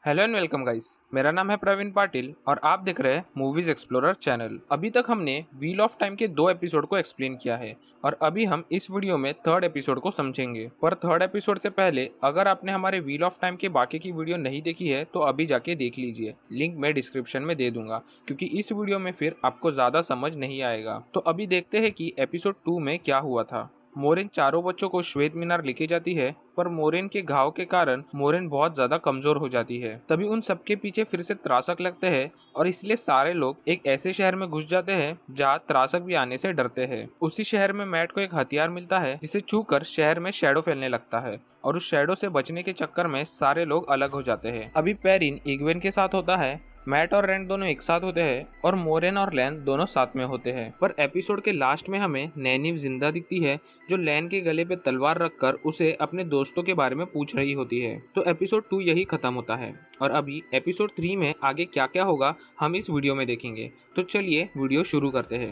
Hello and welcome guys. मेरा नाम है प्रवीण पाटिल और आप देख रहे हैं मूवीज एक्सप्लोरर चैनल। अभी तक हमने व्हील ऑफ टाइम के 2 एपिसोड को एक्सप्लेन किया है और अभी हम इस वीडियो में 3rd एपिसोड को समझेंगे। पर 3rd एपिसोड से पहले अगर आपने हमारे व्हील ऑफ टाइम के बाकी की वीडियो नहीं देखी है तो अभी जाके देख लीजिए, लिंक मैं डिस्क्रिप्शन में दे दूंगा, क्योंकि इस वीडियो में फिर आपको ज्यादा समझ नहीं आएगा। तो अभी देखते हैं कि एपिसोड 2 में क्या हुआ था। मोरेन चारों बच्चों को श्वेत मीनार लेके जाती है, पर मोरेन के घाव के कारण मोरेन बहुत ज्यादा कमजोर हो जाती है। तभी उन सबके पीछे फिर से त्रासक लगते हैं और इसलिए सारे लोग एक ऐसे शहर में घुस जाते हैं जहाँ त्रासक भी आने से डरते हैं। उसी शहर में मैट को एक हथियार मिलता है जिसे छूकर शहर में शैडो फैलने लगता है और उस शैडो से बचने के चक्कर में सारे लोग अलग हो जाते हैं। अभी पेरिन इग्वेन के साथ होता है, मैट और रैंड दोनों एक साथ होते हैं और मोरेन और लैन दोनों साथ में होते हैं। पर एपिसोड के लास्ट में हमें नैनीव जिंदा दिखती है, जो लैन के गले पे तलवार रखकर उसे अपने दोस्तों के बारे में पूछ रही होती है। तो एपिसोड 2 यही खत्म होता है और अभी एपिसोड 3 में आगे क्या क्या होगा हम इस वीडियो में देखेंगे। तो चलिए वीडियो शुरू करते हैं।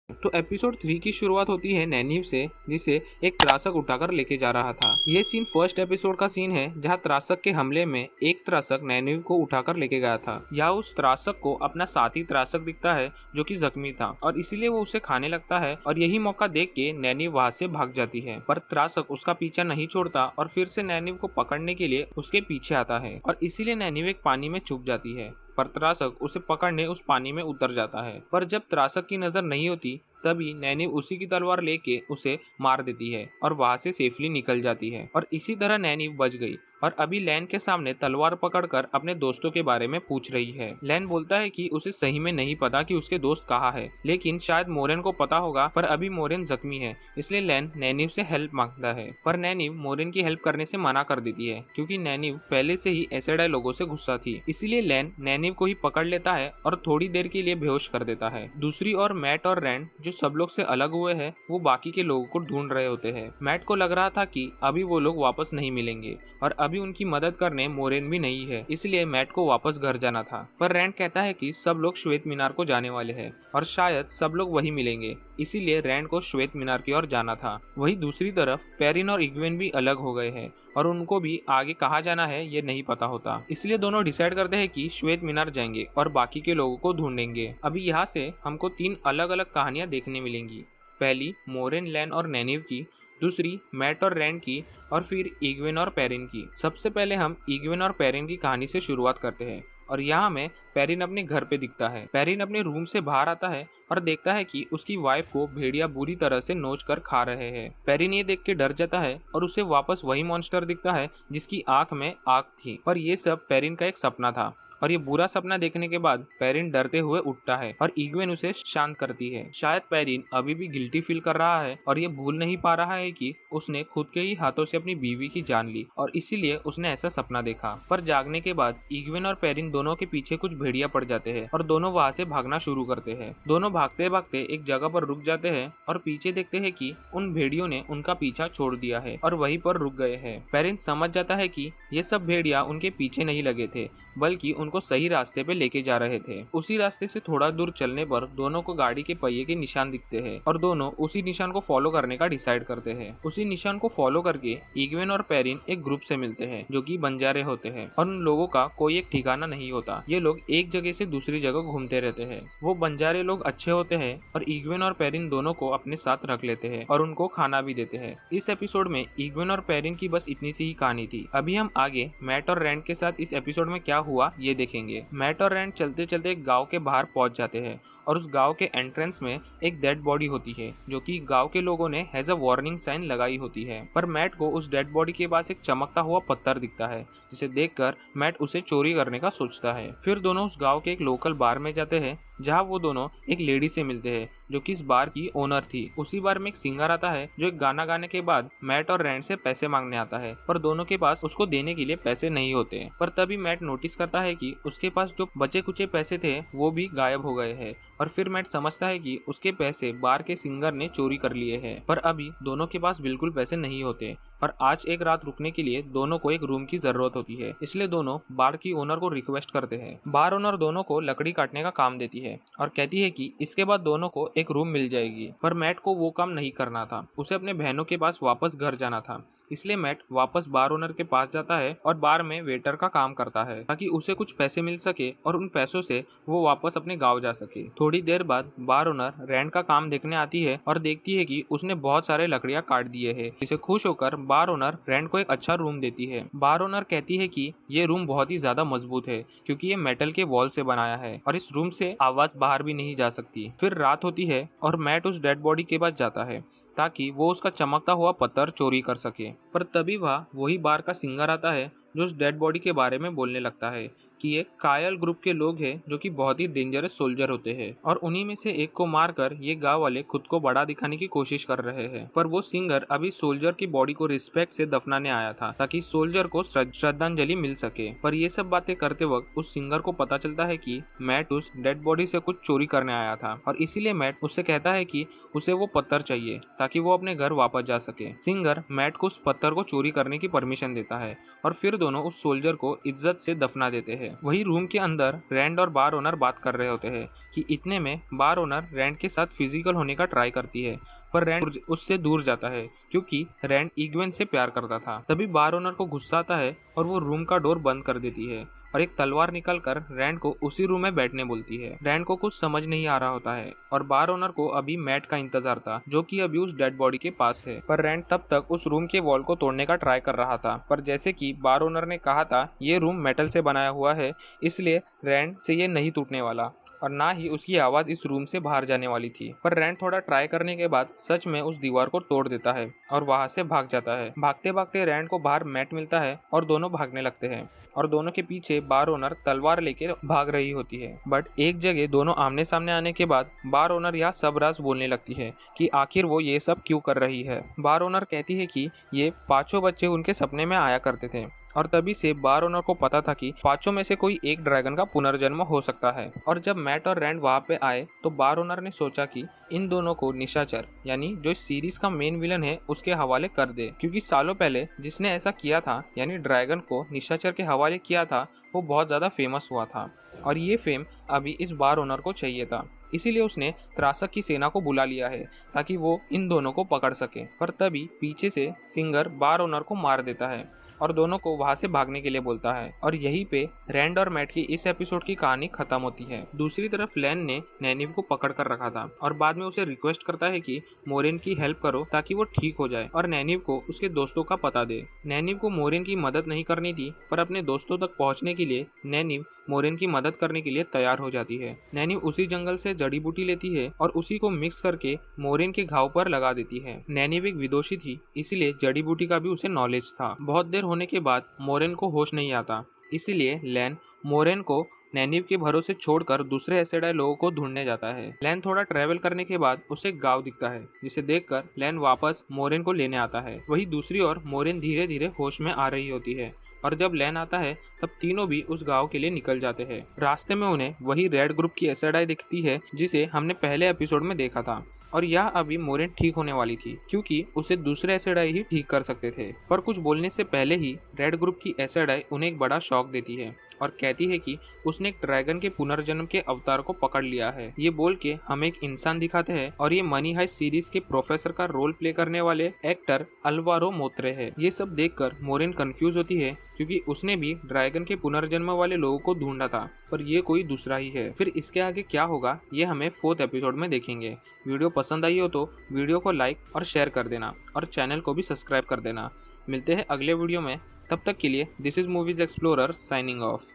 तो एपिसोड 3 की शुरुआत होती है नैनीव से, जिसे एक त्रासक उठाकर लेके जा रहा था। ये सीन फर्स्ट एपिसोड का सीन है जहाँ त्रासक के हमले में एक त्रासक नैनीव को उठाकर लेके गया था। यहाँ उस त्रासक को अपना साथी त्रासक दिखता है जो कि जख्मी था और इसीलिए वो उसे खाने लगता है और यही मौका देख के नैनीव वहाँ से भाग जाती है। पर त्रासक उसका पीछा नहीं छोड़ता और फिर से नैनीव को पकड़ने के लिए उसके पीछे आता है और इसीलिए नैनीव एक पानी में छुप जाती है। पर त्रासक उसे पकड़ने उस पानी में उतर जाता है, पर जब त्रासक की नजर नहीं होती तभी नैनीव उसी की तलवार लेके उसे मार देती है और वहां से सेफली निकल जाती है और इसी तरह नैनीव बच गई और अभी लैन के सामने तलवार पकड़कर अपने दोस्तों के बारे में पूछ रही है। लैन बोलता है कि उसे सही में नहीं पता कि उसके दोस्त कहाँ है, लेकिन शायद मोरेन को पता होगा, पर अभी मोरेन जख्मी है इसलिए लैन नैनीव से हेल्प मांगता है। पर नैनीव मोरेन की हेल्प करने से मना कर देती है क्योंकि नैनीव पहले से ही एसिडाई लोगों से गुस्सा थी। इसीलिए लैन नैनीव को ही पकड़ लेता है और थोड़ी देर के लिए बेहोश कर देता है। दूसरी ओर मैट और रैंड जो सब लोग से अलग हुए हैं वो बाकी के लोगों को ढूंढ रहे होते हैं। मैट को लग रहा था कि अभी वो लोग वापस नहीं मिलेंगे और अभी उनकी मदद करने मोरेन भी नहीं है, इसलिए मैट को वापस घर जाना था। पर रैंड कहता है कि सब लोग श्वेत मीनार को जाने वाले हैं और शायद सब लोग वही मिलेंगे, इसीलिए रैंड को श्वेत मीनार की ओर जाना था। वही दूसरी तरफ पेरिन और इग्वेन भी अलग हो गए हैं और उनको भी आगे कहाँ जाना है ये नहीं पता होता, इसलिए दोनों डिसाइड करते हैं कि श्वेत मीनार जाएंगे और बाकी के लोगों को ढूंढेंगे। अभी यहाँ से हमको 3 अलग अलग कहानियां देखने मिलेंगी। पहली मोरेन, लैन और नैनीव की, दूसरी मैट और रैंड की और फिर इग्वेन और पेरिन की। सबसे पहले हम इग्वेन और पेरिन की कहानी से शुरुआत करते हैं और यहाँ में पेरिन अपने घर पे दिखता है। पेरिन अपने रूम से बाहर आता है और देखता है कि उसकी वाइफ को भेड़िया बुरी तरह से नोच कर खा रहे हैं। पेरिन ये देख के डर जाता है और उसे वापस वही मॉन्स्टर दिखता है जिसकी आंख में आग थी, पर ये सब पेरिन का एक सपना था। और ये बुरा सपना देखने के बाद पेरिन डरते हुए उठता है और इग्वेन उसे शांत करती है। शायद पेरिन अभी भी गिल्टी फील कर रहा है और ये भूल नहीं पा रहा है कि उसने खुद के ही हाथों से अपनी बीवी की जान ली और इसीलिए उसने ऐसा सपना देखा। पर जागने के बाद इग्वेन और पेरिन दोनों के पीछे कुछ भेड़िया पड़ जाते हैं और दोनों वहाँ से भागना शुरू करते हैं। दोनों भागते भागते एक जगह पर रुक जाते हैं और पीछे देखते हैं कि उन भेड़ियों ने उनका पीछा छोड़ दिया है और वहीं पर रुक गए हैं। पेरिन समझ जाता है कि ये सब भेड़िया उनके पीछे नहीं लगे थे, बल्कि उनको सही रास्ते पे लेके जा रहे थे। उसी रास्ते से थोड़ा दूर चलने पर दोनों को गाड़ी के पहिए के निशान दिखते हैं और दोनों उसी निशान को फॉलो करने का डिसाइड करते हैं। उसी निशान को फॉलो करके इग्वेन और पेरिन एक ग्रुप से मिलते हैं जो कि बंजारे होते हैं और उन लोगों का कोई एक ठिकाना नहीं होता। ये लोग एक जगह से दूसरी जगह घूमते रहते हैं। वो बंजारे लोग अच्छे होते हैं और इग्वेन और पेरिन दोनों को अपने साथ रख लेते हैं और उनको खाना भी देते हैं। इस एपिसोड में इग्वेन और पेरिन की बस इतनी सी ही कहानी थी। अभी हम आगे मैट और रैंड के साथ इस एपिसोड में क्या हुआ ये देखेंगे। मैट और रैंड चलते चलते एक गांव के बाहर पहुंच जाते हैं और उस गांव के एंट्रेंस में एक डेड बॉडी होती है जो कि गांव के लोगों ने एज अ वार्निंग साइन लगाई होती है। पर मैट को उस डेड बॉडी के पास एक चमकता हुआ पत्थर दिखता है जिसे देखकर मैट उसे चोरी करने का सोचता है। फिर दोनों उस गांव के एक लोकल बार में जाते हैं जहाँ वो दोनों एक लेडी से मिलते हैं जो कि इस बार की ओनर थी। उसी बार में एक सिंगर आता है जो एक गाना गाने के बाद मैट और रैंड से पैसे मांगने आता है, पर दोनों के पास उसको देने के लिए पैसे नहीं होते। पर तभी मैट नोटिस करता है कि उसके पास जो बचे कुचे पैसे थे वो भी गायब हो गए हैं और फिर मैट समझता है कि उसके पैसे बार के सिंगर ने चोरी कर लिए हैं। पर अभी दोनों के पास बिल्कुल पैसे नहीं होते और आज एक रात रुकने के लिए दोनों को एक रूम की जरूरत होती है। इसलिए दोनों बार की ओनर को रिक्वेस्ट करते हैं। बार ओनर दोनों को लकड़ी काटने का काम देती है और कहती है कि इसके बाद दोनों को एक रूम मिल जाएगी। पर मैट को वो काम नहीं करना था, उसे अपने बहनों के पास वापस घर जाना था। इसलिए मैट वापस बार ओनर के पास जाता है और बार में वेटर का काम करता है ताकि उसे कुछ पैसे मिल सके और उन पैसों से वो वापस अपने गांव जा सके। थोड़ी देर बाद बार ओनर रैंड का काम देखने आती है और देखती है कि उसने बहुत सारे लकड़ियां काट दिए हैं। इसे खुश होकर बार ओनर रैंड को एक अच्छा रूम देती है। बार ओनर कहती है कि ये रूम बहुत ही ज्यादा मजबूत है क्योंकि ये मेटल के वॉल से बनाया है और इस रूम से आवाज बाहर भी नहीं जा सकती। फिर रात होती है और मैट उस डेड बॉडी के पास जाता है ताकि वो उसका चमकता हुआ पत्थर चोरी कर सके। पर तभी वही बार का सिंगर आता है जो उस डेड बॉडी के बारे में बोलने लगता है कि ये कायल ग्रुप के लोग हैं जो कि बहुत ही डेंजरस सोल्जर होते हैं और उन्हीं में से एक को मारकर ये गांव वाले खुद को बड़ा दिखाने की कोशिश कर रहे हैं। पर वो सिंगर अभी सोल्जर की बॉडी को रिस्पेक्ट से दफनाने आया था ताकि सोल्जर को श्रद्धांजलि मिल सके। पर ये सब बातें करते वक्त उस सिंगर को पता चलता है कि मैट उस डेड बॉडी से कुछ चोरी करने आया था और इसीलिए मैट उससे कहता है कि उसे वो पत्थर चाहिए ताकि वो अपने घर वापस जा सके। सिंगर मैट को उस पत्थर को चोरी करने की परमिशन देता है और फिर दोनों उस सोल्जर को इज्जत से दफना देते हैं। वही रूम के अंदर रैंड और बार ओनर बात कर रहे होते हैं कि इतने में बार ओनर रैंड के साथ फिजिकल होने का ट्राई करती है पर रैंड उससे दूर जाता है क्योंकि रैंड इग्वेन से प्यार करता था। तभी बार ओनर को गुस्सा आता है और वो रूम का डोर बंद कर देती है और एक तलवार निकालकर रैंड को उसी रूम में बैठने बोलती है। रैंड को कुछ समझ नहीं आ रहा होता है और बार ओनर को अभी मैट का इंतजार था जो कि अभी उस डेड बॉडी के पास है। पर रैंड तब तक उस रूम के वॉल को तोड़ने का ट्राई कर रहा था। पर जैसे कि बार ओनर ने कहा था ये रूम मेटल से बनाया हुआ है इसलिए रैंड से ये नहीं टूटने वाला और ना ही उसकी आवाज इस रूम से बाहर जाने वाली थी। पर रैंड थोड़ा ट्राई करने के बाद सच में उस दीवार को तोड़ देता है और वहां से भाग जाता है। भागते भागते रैंड को बाहर मैट मिलता है और दोनों भागने लगते हैं और दोनों के पीछे बार ओनर तलवार लेके भाग रही होती है। बट एक जगह दोनों आमने सामने आने के बाद बार ओनर यहाँ सब राज बोलने लगती है कि आखिर वो ये सब क्यों कर रही है। बार ओनर कहती है कि ये पांचों बच्चे उनके सपने में आया करते थे और तभी से बार ओनर को पता था कि पांचों में से कोई एक ड्रैगन का पुनर्जन्म हो सकता है। और जब मैट और रैंड वहां पे आए तो बार ओनर ने सोचा कि इन दोनों को निशाचर यानी जो इस सीरीज का मेन विलन है उसके हवाले कर दे क्योंकि सालों पहले जिसने ऐसा किया था यानी ड्रैगन को निशाचर के हवाले किया था वो बहुत ज्यादा फेमस हुआ था और ये फेम अभी इस बार ओनर को चाहिए था। इसीलिए उसने त्रासक की सेना को बुला लिया है ताकि वो इन दोनों को पकड़ सके। पर तभी पीछे से सिंगर बार ओनर को मार देता है और दोनों को वहां से भागने के लिए बोलता है और यहीं पे रैंड और मैट की इस एपिसोड की कहानी खत्म होती है। दूसरी तरफ लैन ने नैनिव को पकड़ कर रखा था और बाद में उसे रिक्वेस्ट करता है कि मोरेन की हेल्प करो ताकि वो ठीक हो जाए और नैनिव को उसके दोस्तों का पता दे। नैनिव को मोरेन की मदद नहीं करनी थी पर अपने दोस्तों तक पहुंचने के लिए नैनिव मोरेन की मदद करने के लिए तैयार हो जाती है। नैनिव उसी जंगल से जड़ी बूटी लेती है और उसी को मिक्स करके मोरेन के घाव पर लगा देती है। नैनिव एक विदोषी थी इसलिए जड़ी बूटी का भी उसे नॉलेज था। बहुत देर होने के बाद मोरेन को होश नहीं आता इसीलिए लैन मोरेन को नैनिव के भरोसे छोड़कर दूसरे एसेडाई लोगों को ढूंढने जाता है। लैन थोड़ा ट्रैवल करने के बाद उसे एक गांव दिखता है जिसे देखकर लैन वापस मोरेन को लेने आता है। वही दूसरी ओर मोरेन धीरे धीरे होश में आ रही होती है और जब लैन आता है तब तीनों भी उस गांव के लिए निकल जाते हैं। रास्ते में उन्हें वही रेड ग्रुप की एसेडाई दिखती है जिसे हमने पहले एपिसोड में देखा था और यह अभी मोरेन ठीक होने वाली थी क्योंकि उसे दूसरे एसेडाई ही ठीक कर सकते थे। पर कुछ बोलने से पहले ही रेड ग्रुप की एसेडाई उन्हें एक बड़ा शॉक देती है और कहती है कि उसने एक ड्रैगन के पुनर्जन्म के अवतार को पकड़ लिया है। ये बोल के हमें एक इंसान दिखाते हैं और ये मनी हाइस्ट सीरीज के प्रोफेसर का रोल प्ले करने वाले एक्टर अल्वारो मोत्रे है। ये सब देखकर मोरेन कंफ्यूज होती है क्योंकि उसने भी ड्रैगन के पुनर्जन्म वाले लोगों को ढूंढा था पर ये कोई दूसरा ही है। फिर इसके आगे क्या होगा ये हमें 4th एपिसोड में देखेंगे। वीडियो पसंद आई हो तो वीडियो को लाइक और शेयर कर देना और चैनल को भी सब्सक्राइब कर देना। मिलते हैं अगले वीडियो में, तब तक के लिए this is movies explorer signing off.